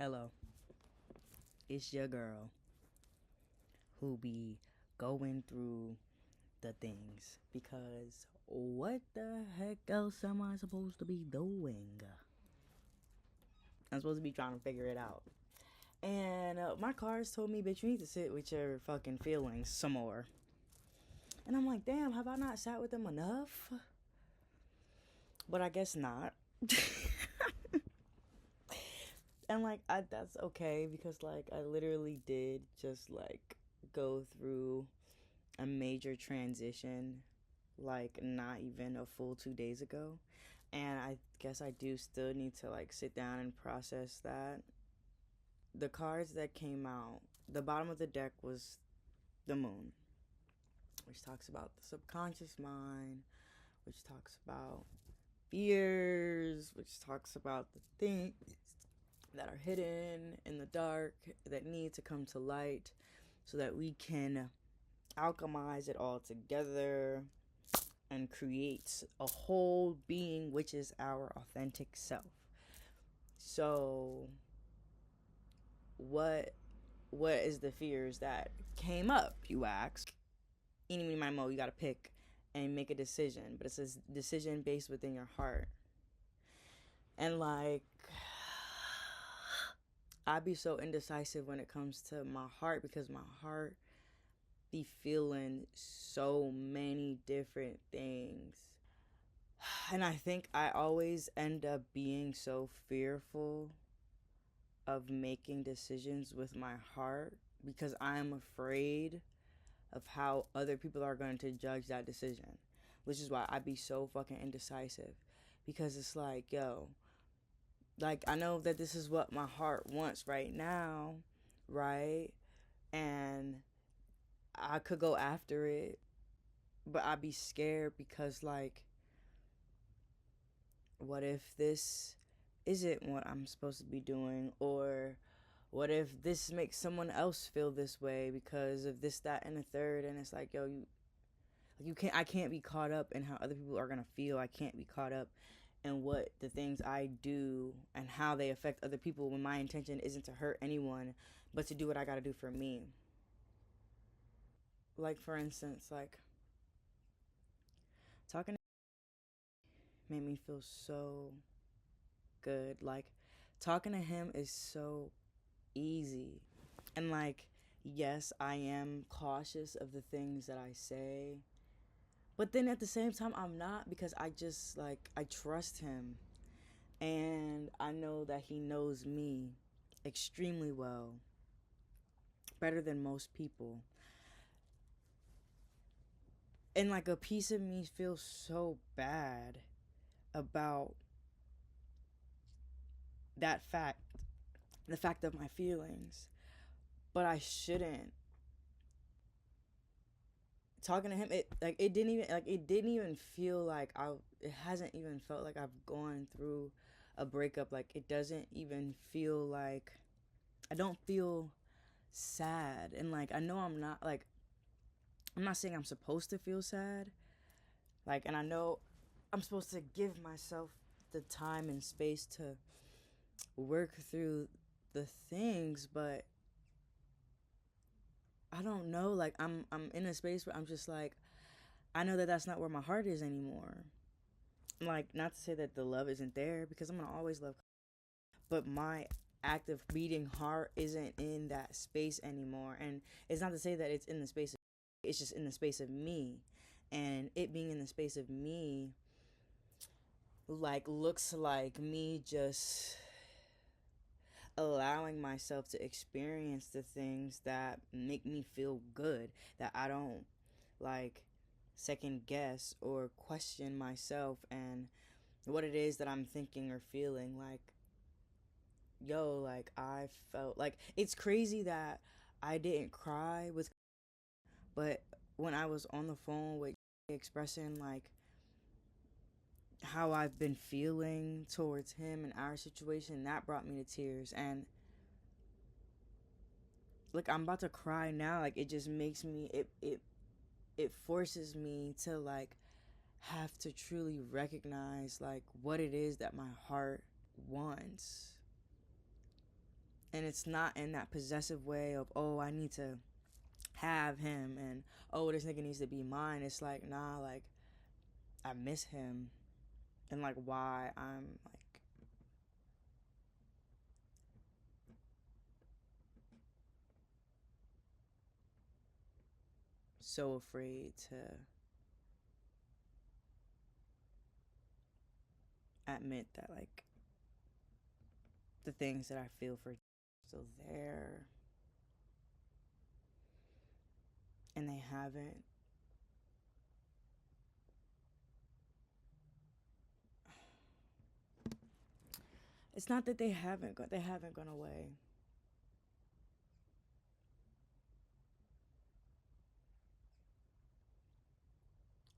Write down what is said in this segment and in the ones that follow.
Hello, it's your girl who be going through the things because what the heck else am I supposed to be doing? I'm supposed to be trying to figure it out. And my cards told me, bitch, you need to sit with your fucking feelings some more. And I'm like, damn, have I not sat with them enough? But I guess not. And that's okay because I literally did just go through a major transition not even a full 2 days ago, and I guess I do still need to sit down and process that. The cards that came out, the bottom of the deck was the moon, which talks about the subconscious mind, which talks about fears, which talks about the things that are hidden in the dark that need to come to light so that we can alchemize it all together and create a whole being, which is our authentic self. So what is the fears that came up, you ask? Eeny, meeny, miny, mo, you gotta pick and make a decision, but it's a decision based within your heart. And I be so indecisive when it comes to my heart because my heart be feeling so many different things. And I think I always end up being so fearful of making decisions with my heart because I'm afraid of how other people are going to judge that decision, which is why I be so fucking indecisive, because it's I know that this is what my heart wants right now, right? And I could go after it, but I'd be scared because what if this isn't what I'm supposed to be doing? Or what if this makes someone else feel this way because of this, that, and the third? And it's I can't be caught up in how other people are gonna feel. I can't be caught up in what the things I do and how they affect other people when my intention isn't to hurt anyone, but to do what I gotta do for me. For instance, talking made me feel so good. Talking to him is so easy. And yes, I am cautious of the things that I say. But then at the same time, I'm not, because I just I trust him. And I know that he knows me extremely well, better than most people. And a piece of me feels so bad about that fact, the fact of my feelings. But I shouldn't. Talking to him, it didn't even feel it hasn't even felt like I've gone through a breakup. It doesn't even feel I don't feel sad. And I know I'm not saying I'm supposed to feel sad, and I know I'm supposed to give myself the time and space to work through the things, but I don't know. I'm in a space where I'm just I know that that's not where my heart is anymore. Not to say that the love isn't there, because I'm gonna always love, but my active beating heart isn't in that space anymore. And it's not to say that it's in the space of, it's just in the space of me. And it being in the space of me looks like me just allowing myself to experience the things that make me feel good, that I don't second guess or question myself and what it is that I'm thinking or feeling. I felt it's crazy that I didn't cry with, but when I was on the phone with expressing how I've been feeling towards him and our situation, that brought me to tears. And I'm about to cry now. It just makes me, it forces me to have to truly recognize what it is that my heart wants. And it's not in that possessive way of, oh, I need to have him, and oh, this nigga needs to be mine. It's like, nah, like, I miss him. And like, why I'm like so afraid to admit that, like, the things that I feel for still there, and they haven't. It's not that they haven't gone away.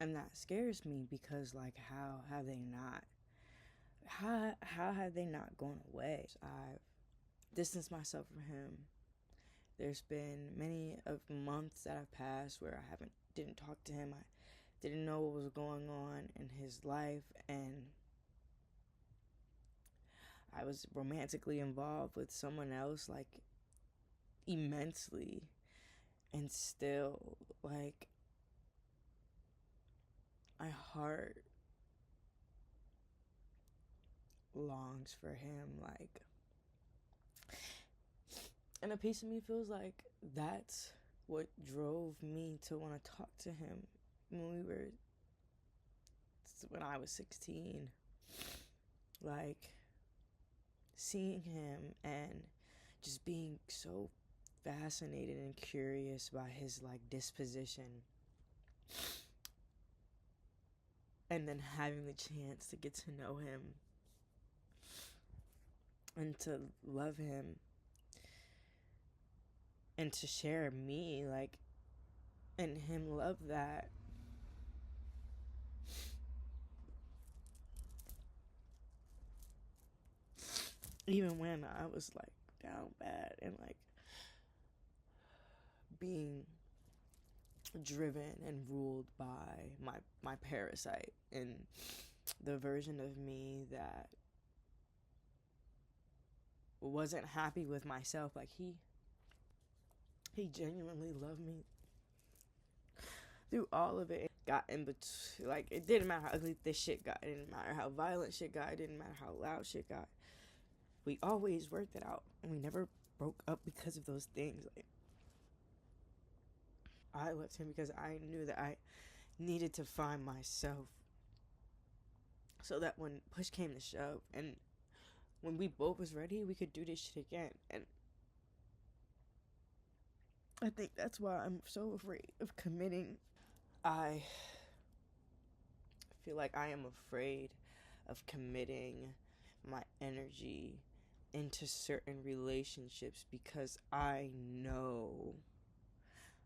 And that scares me because, like, how have they not? How have they not gone away? I've distanced myself from him. There's been many of months that have passed where I didn't talk to him. I didn't know what was going on in his life, and I was romantically involved with someone else, like, immensely, and still, like, my heart longs for him, like, and a piece of me feels like that's what drove me to want to talk to him when I was 16. Like, seeing him and just being so fascinated and curious by his, like, disposition, and then having the chance to get to know him and to love him and to share me, like, and him love that. Even when I was, like, down bad and, like, being driven and ruled by my parasite and the version of me that wasn't happy with myself. Like, he genuinely loved me through all of it. Got in between, like, it didn't matter how ugly this shit got, it didn't matter how violent shit got, it didn't matter how loud shit got. We always worked it out, and we never broke up because of those things. Like, I left him because I knew that I needed to find myself, so that when push came to shove and when we both was ready, we could do this shit again. And I think that's why I'm so afraid of committing. I feel like I am afraid of committing my energy into certain relationships because I know,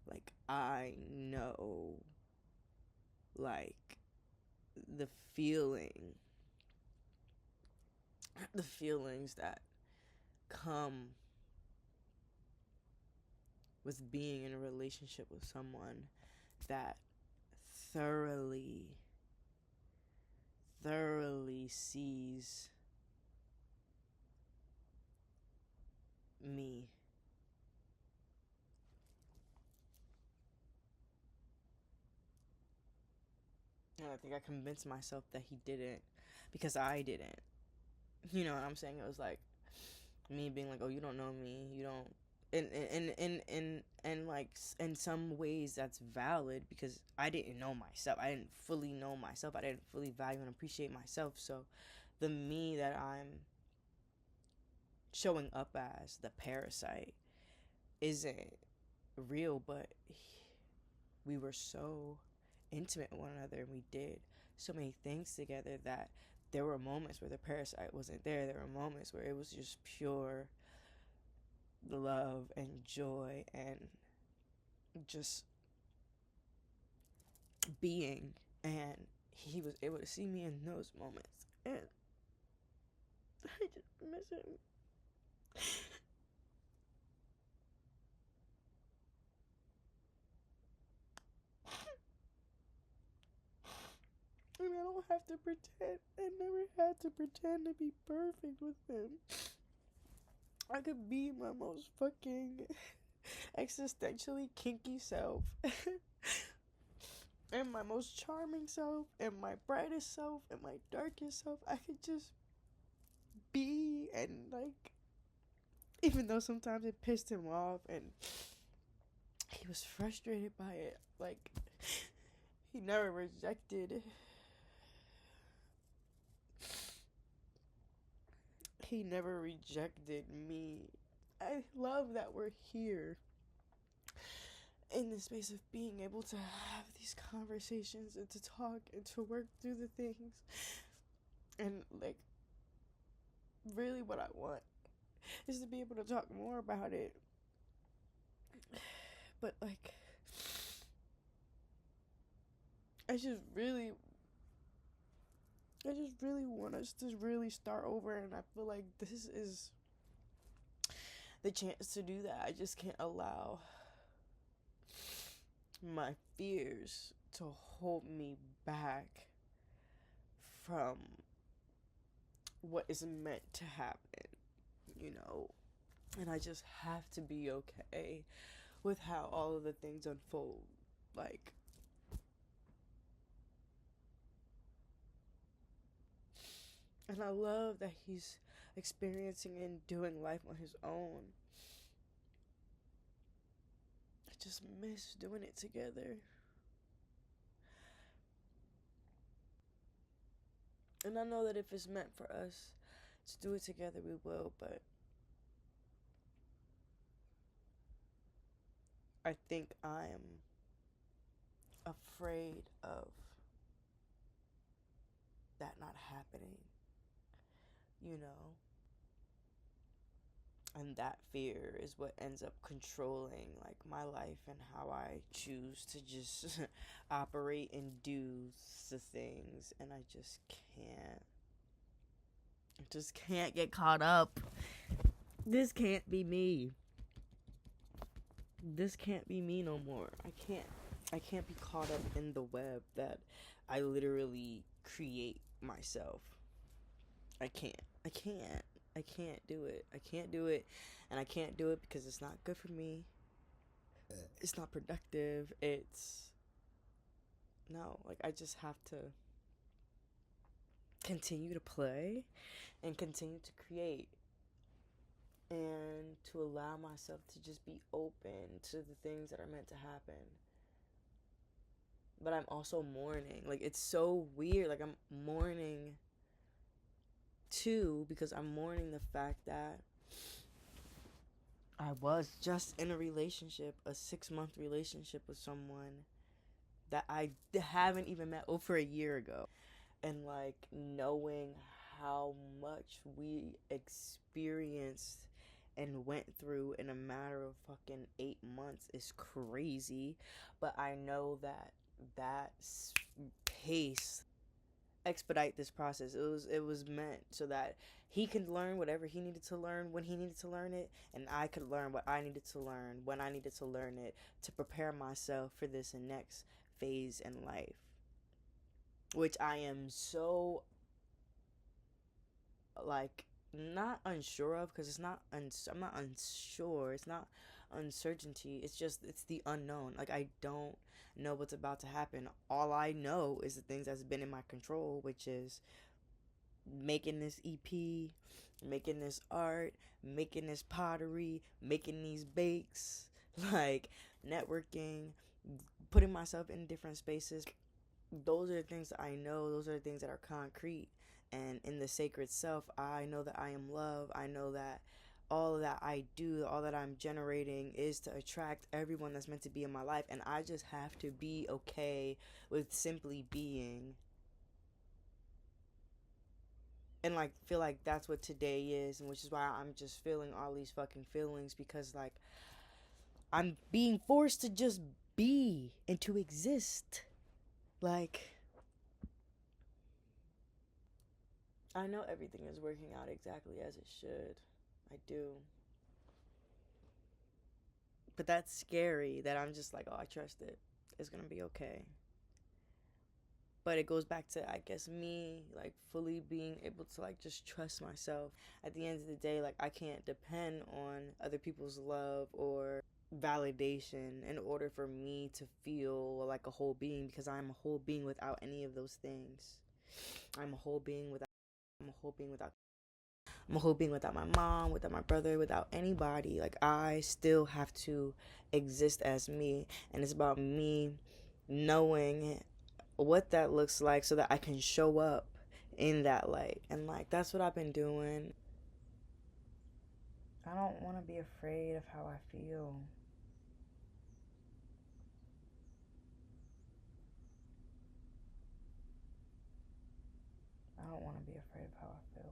like, the feelings that come with being in a relationship with someone that thoroughly sees me. And I think I convinced myself that he didn't because I didn't. You know what I'm saying? It was like me being like, oh, you don't know me. You don't. And like, in some ways that's valid because I didn't know myself. I didn't fully know myself. I didn't fully value and appreciate myself. So the me that I'm showing up as, the parasite, isn't real. But we were so intimate with one another, and we did so many things together that there were moments where the parasite wasn't there. There were moments where it was just pure love and joy and just being. And he was able to see me in those moments, and I just miss him. And I don't have to pretend. I never had to pretend to be perfect with him. I could be my most fucking existentially kinky self. And my most charming self, and my brightest self, and my darkest self. I could just be, and like, even though sometimes it pissed him off and he was frustrated by it, like, he never rejected. He never rejected me. I love that we're here in the space of being able to have these conversations and to talk and to work through the things. And like, really what I want is to be able to talk more about it. But like, I just really want us to really start over, and I feel like this is the chance to do that. I just can't allow my fears to hold me back from what is meant to happen, you know? And I just have to be okay with how all of the things unfold. Like, and I love that he's experiencing and doing life on his own. I just miss doing it together. And I know that if it's meant for us to do it together, we will, but I think I am afraid of that not happening, you know? And that fear is what ends up controlling like my life and how I choose to just operate and do the things. And I just can't get caught up. This can't be me. This can't be me no more. I can't be caught up in the web that I literally create myself. I can't do it. I can't do it. And I can't do it because it's not good for me. It's not productive. No, like, I just have to continue to play and continue to create and to allow myself to just be open to the things that are meant to happen. But I'm also mourning. Like, it's so weird. Like, I'm mourning too, because I'm mourning the fact that I was just in a relationship, a 6-month relationship with someone that I haven't even met over a year ago. And like, knowing how much we experienced and went through in a matter of fucking 8 months is crazy. But I know that pace expedite this process. It was meant so that he could learn whatever he needed to learn when he needed to learn it, and I could learn what I needed to learn when I needed to learn it, to prepare myself for this next phase in life, which I am so like not unsure of, because I'm not unsure. It's not uncertainty. It's the unknown. Like, I don't know what's about to happen. All I know is the things that's been in my control, which is making this EP, making this art, making this pottery, making these bakes, like, networking, putting myself in different spaces. Those are the things that I know. Those are the things that are concrete. And in the sacred self, I know that I am love. I know that all that I do, all that I'm generating is to attract everyone that's meant to be in my life. And I just have to be okay with simply being. And like, feel like that's what today is. And which is why I'm just feeling all these fucking feelings, because like, I'm being forced to just be and to exist. Like, I know everything is working out exactly as it should. I do. But that's scary that I'm just like, oh, I trust it. It's gonna be okay. But it goes back to, I guess, me like fully being able to like just trust myself. At the end of the day, like I can't depend on other people's love or validation in order for me to feel like a whole being, because I'm a whole being without any of those things. I'm a whole being without I'm a whole being without I'm a whole being without my mom, without my brother, without anybody. Like I still have to exist as me, and it's about me knowing what that looks like so that I can show up in that light. And like that's what I've been doing. I don't want to be afraid of how I feel. I don't want to be afraid of how I feel.